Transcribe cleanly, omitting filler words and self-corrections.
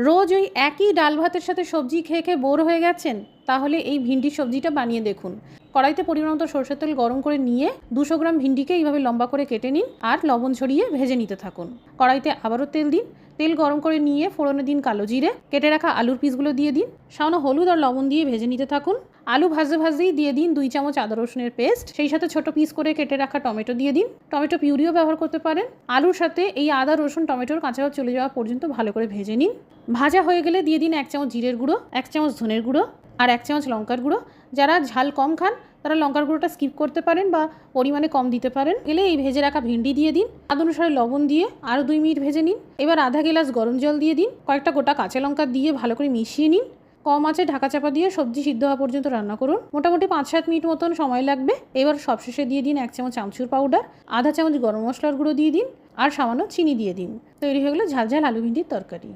রোজ ওই একই ডাল ভাতের সাথে সবজি খেয়ে খেয়ে বোর হয়ে গেছেন? তাহলে এই ভিন্ডির সবজিটা বানিয়ে দেখুন। কড়াইতে পরিমাণ মতো সরষের তেল গরম করে নিয়ে 200 গ্রাম ভিন্ডিকে এইভাবে লম্বা করে কেটে নিন আর লবণ ছড়িয়ে ভেজে নিতে থাকুন। কড়াইতে আবারও তেল দিন, তেল গরম করে নিয়ে ফোড়নে দিন কালো জিরে, কেটে রাখা আলুর পিসগুলো দিয়ে দিন, সামান্য হলুদ আর লবণ দিয়ে ভেজে নিতে থাকুন। আলু ভাজতে ভাজতেই দিয়ে দিন 2 চামচ আদা রসুনের পেস্ট, সেই সাথে ছোট পিস করে কেটে রাখা টমেটো দিয়ে দিন। টমেটো পিউরিও ব্যবহার করতে পারেন। আলুর সাথে এই আদা রসুন টমেটোর কাঁচা ভাব চলে যাওয়া পর্যন্ত ভালো করে ভেজে নিন। ভাজা হয়ে গেলে দিয়ে দিন 1 চামচ জিরের গুঁড়ো, 1 চামচ ধনের গুঁড়ো আর 1 চামচ লঙ্কার গুঁড়ো। যারা ঝাল কম খান তারা লঙ্কার গুঁড়োটা স্কিপ করতে পারেন বা পরিমাণে কম দিতে পারেন। গেলে এই ভেজে রাখা ভিন্ডি দিয়ে দিন, স্বাদ অনুসারে লবণ দিয়ে আরও 2 মিনিট ভেজে নিন। এবার আধা গ্লাস গরম জল দিয়ে দিন, কয়েকটা গোটা কাঁচা লঙ্কা দিয়ে ভালো করে মিশিয়ে নিন। কম আঁচে ঢাকা চাপা দিয়ে সবজি সিদ্ধ হওয়া পর্যন্ত রান্না করুন। মোটামুটি 5-7 মিনিট মতন সময় লাগবে। এবার সবশেষে দিয়ে দিন 1 চামচ আমচুর পাউডার, আধা চামচ গরম মশলার গুঁড়ো দিয়ে দিন আর সামান্য চিনি দিয়ে দিন। তৈরি হয়ে গেল ঝাল ঝাল আলু ভিন্ডির তরকারি।